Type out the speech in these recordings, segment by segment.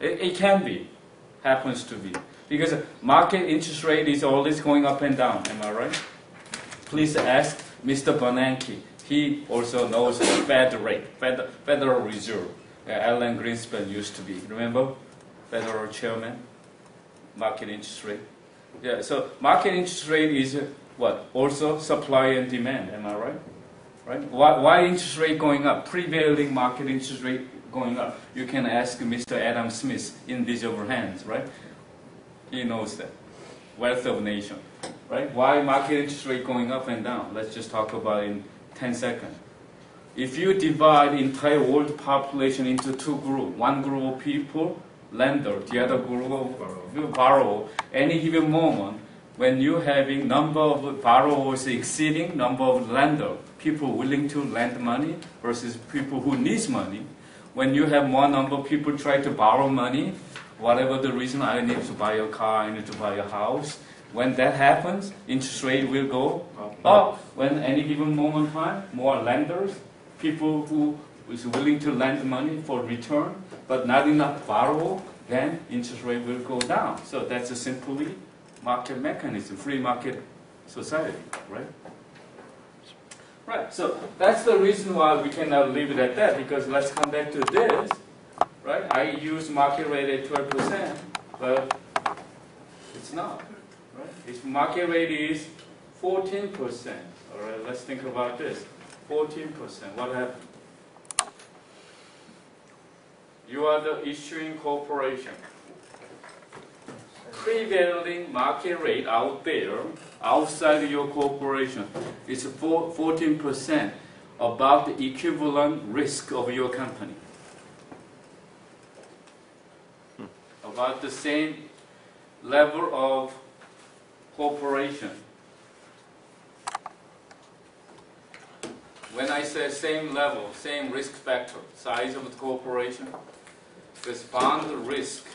It can be, happens to be. Because market interest rate is always going up and down, am I right? Please ask Mr. Bernanke. He also knows the Fed rate, Federal Reserve. Alan Greenspan used to be, remember? Federal chairman, market interest rate. Yeah, so market interest rate is what? Also supply and demand, am I right? Right? Why interest rate going up? Prevailing market interest rate going up. You can ask Mr. Adam Smith, Invisible Hands, right? He knows that. Wealth of nation, right? Why market interest rate going up and down? Let's just talk about it in 10 seconds. If you divide the entire world population into two groups, one group of people, lender, the other group of borrower, any given moment, when you're having number of borrowers exceeding number of lender, people willing to lend money versus people who needs money, when you have more number of people try to borrow money, whatever the reason, I need to buy a car, I need to buy a house, when that happens, interest rate will go up. When any given moment in time, more lenders, people who is willing to lend money for return, but not enough borrow, then interest rate will go down. So that's a simply market mechanism, free market society, right? Right, so that's the reason why we cannot leave it at that, because let's come back to this, right? I use market rate at 12%, but it's not, right? If market rate is 14%, all right, let's think about this, 14%, what happened? You are the issuing corporation. Prevailing market rate out there, outside your corporation, is 14% above the equivalent risk of your company. About the same level of corporation. When I say same level, same risk factor, size of the corporation, this bond risk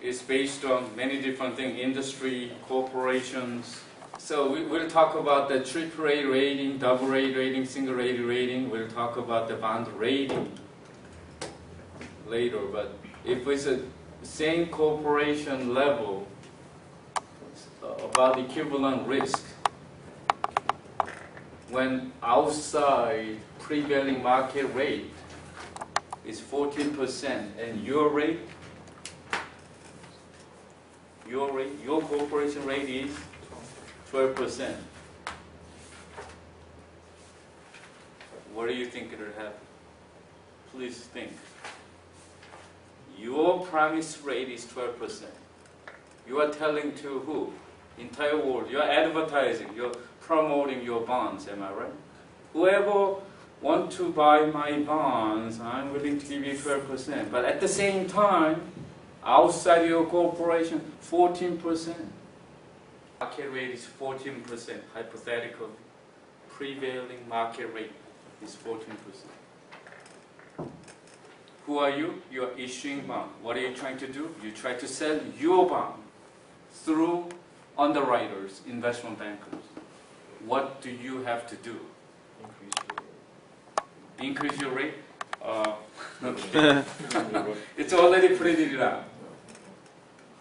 is based on many different things, industry, corporations. So we'll talk about the AAA rating, AA rating, single A rating. We'll talk about the bond rating later. But if it's a same corporation level, about equivalent risk, when outside prevailing market rate is 14% and your corporation rate is 12%. What do you think it will happen? Please think. Your promise rate is 12%. You are telling to who? Entire world. You are advertising. You're promoting your bonds. Am I right? Whoever want to buy my bonds, I'm willing to give you 12%. But at the same time, outside your corporation, 14%. Market rate is 14%, hypothetical. Prevailing market rate is 14%. Who are you? You are issuing bond. What are you trying to do? You try to sell your bond through underwriters, investment bankers. What do you have to do? Increase your rate? It's already printed out.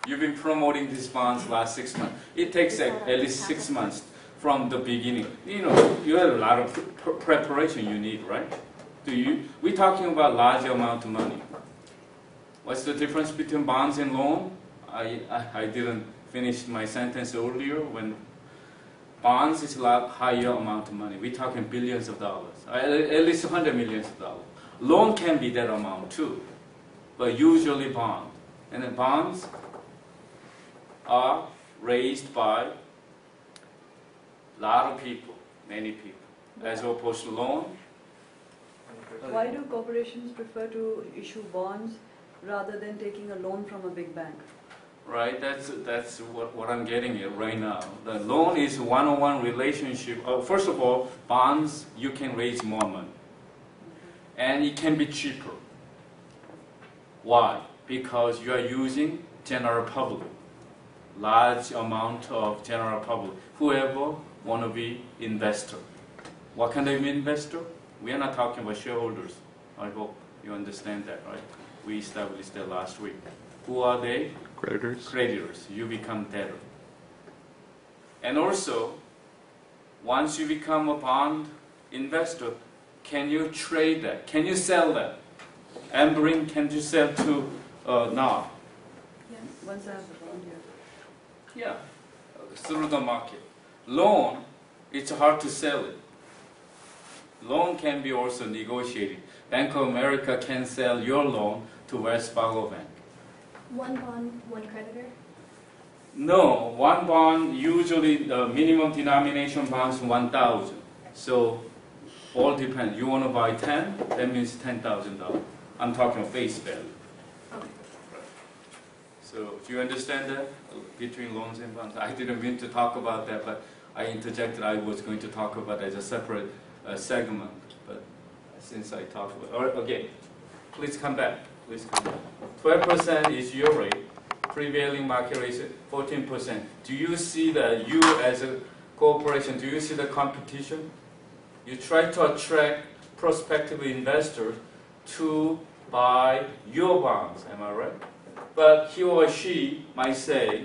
You've been promoting these bonds last 6 months. It takes at least 6 months from the beginning. You know, you have a lot of preparation you need, right? We're talking about large amount of money. What's the difference between bonds and loan? I didn't finish my sentence earlier. When bonds is a lot higher amount of money. We're talking billions of dollars, at least $100 million. Loan can be that amount too, but usually bond. And the bonds are raised by a lot of people, many people, as opposed to loan. Why do corporations prefer to issue bonds rather than taking a loan from a big bank? Right, that's what I'm getting at right now. The loan is a one-on-one relationship. First of all, bonds, you can raise more money. And it can be cheaper. Why? Because you are using general public. Large amount of general public. Whoever want to be investor. What kind of investor? We are not talking about shareholders. I hope you understand that, right? We established that last week. Who are they? Creditors. Creditors. You become debtor. And also, once you become a bond investor, can you trade that? Can you sell that? Ambring, can you sell to NAR? Yeah, once I have the bond, yeah. Yeah, through the market. Loan, it's hard to sell it. Loan can be also negotiated. Bank of America can sell your loan to Wells Fargo Bank. One bond, one creditor? No, one bond, usually the minimum denomination bonds 1,000. So, all depends. You want to buy 10, that means $10,000. I'm talking face value. Okay. So, do you understand that? Between loans and bonds? I didn't mean to talk about that, but I interjected. I was going to talk about it as a separate segment. But since I talked about it. All right, okay. Please come back. Please come back. 12% is your rate. Prevailing market rate is 14%. Do you see that you as a corporation, do you see the competition? You try to attract prospective investors to buy your bonds, am I right? But he or she might say,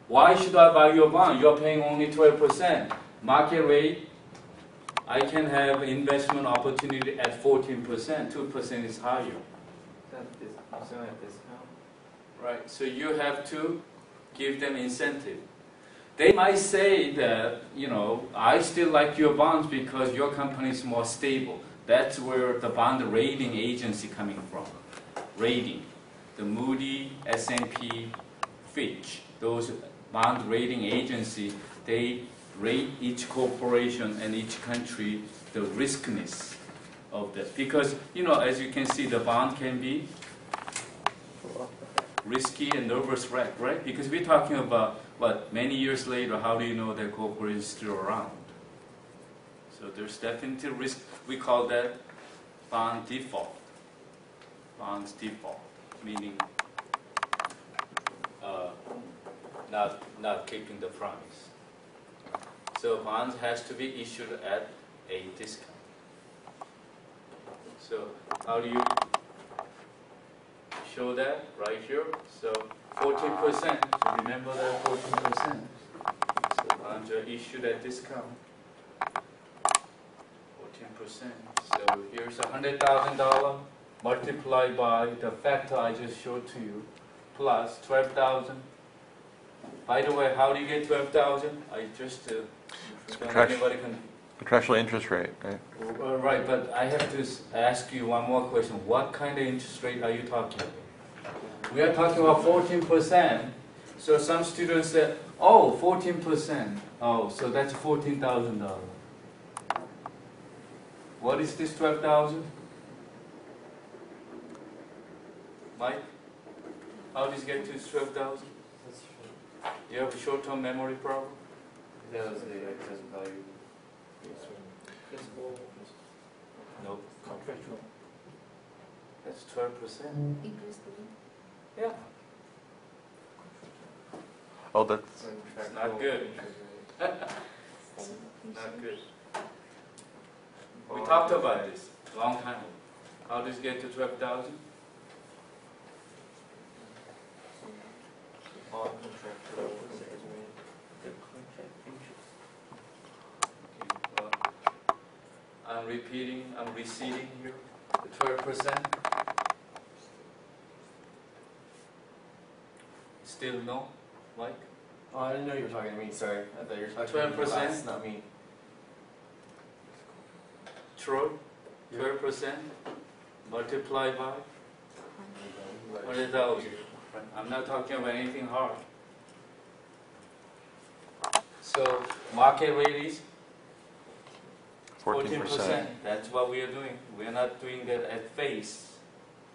why should I buy your bond? You're paying only 12%. Market rate, I can have investment opportunity at 14%. 2% is higher. Right, so you have to give them incentive. They might say that, you know, I still like your bonds because your company is more stable. That's where the bond rating agency coming from. Rating. The Moody, S&P, Fitch, those bond rating agency, they rate each corporation and each country the riskiness of that. Because, you know, as you can see, the bond can be risky and nervous wreck, right? Because we're talking about, what, many years later, how do you know that corporation is still around? So there's definitely risk. We call that bond default. Bonds default, meaning not keeping the promise. So bonds has to be issued at a discount. So how do you show that? Right here. So 14%. So remember that 14%. So bonds are issued at discount. 14%. So here's $100,000 multiplied by the factor I just showed to you, plus 12,000. By the way, how do you get 12,000? I just anybody can. Contractual interest rate, right? Right, but I have to ask you one more question. What kind of interest rate are you talking about? We are talking about 14%. So some students said, oh, 14%. Oh, so that's $14,000. What is this 12,000? Mike, how did you get to 12,000? You have a short-term memory problem? That was the excess value. No. Contractual. That's 12%. Interest rate? Yeah. Oh, that's It's not good. Not good. We talked about this a long time ago. How does it get to 12,000? All contractual I'm repeating, I'm receding here, the 12%. Still no, Mike? Oh, I didn't know you were talking to me, sorry. I thought you were talking to 12%? class, not me. Troy, 12% multiplied by 100,000. I'm not talking about anything hard. So market rate is 14%. That's what we are doing. We are not doing that at face.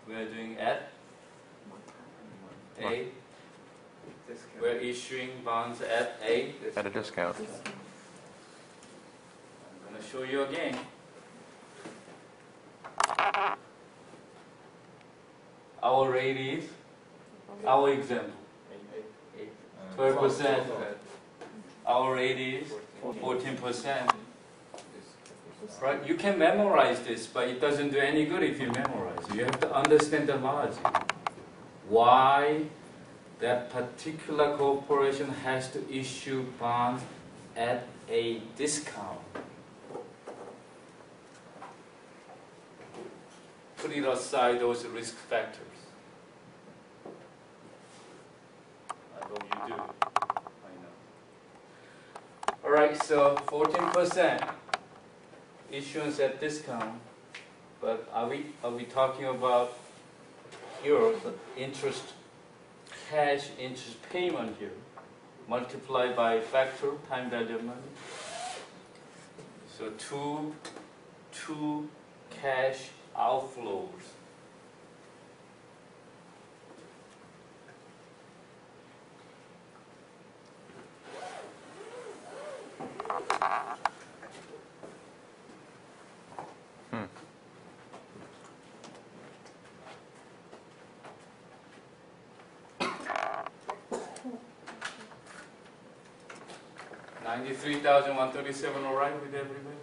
We are doing at a. We're issuing bonds at a. at a discount. I'm going to show you again. Our rate is, our example, 12%. Our rate is 14%. Right? You can memorize this, but it doesn't do any good if you memorize So you have to understand the logic. Why that particular corporation has to issue bonds at a discount. Put it aside those risk factors. I hope you do. I know. All right, so 14% issuance at discount. But are we talking about here the interest, cash interest payment here, multiplied by factor time value of money? So two cash outflows. Hmm. $93,137, all right with everybody?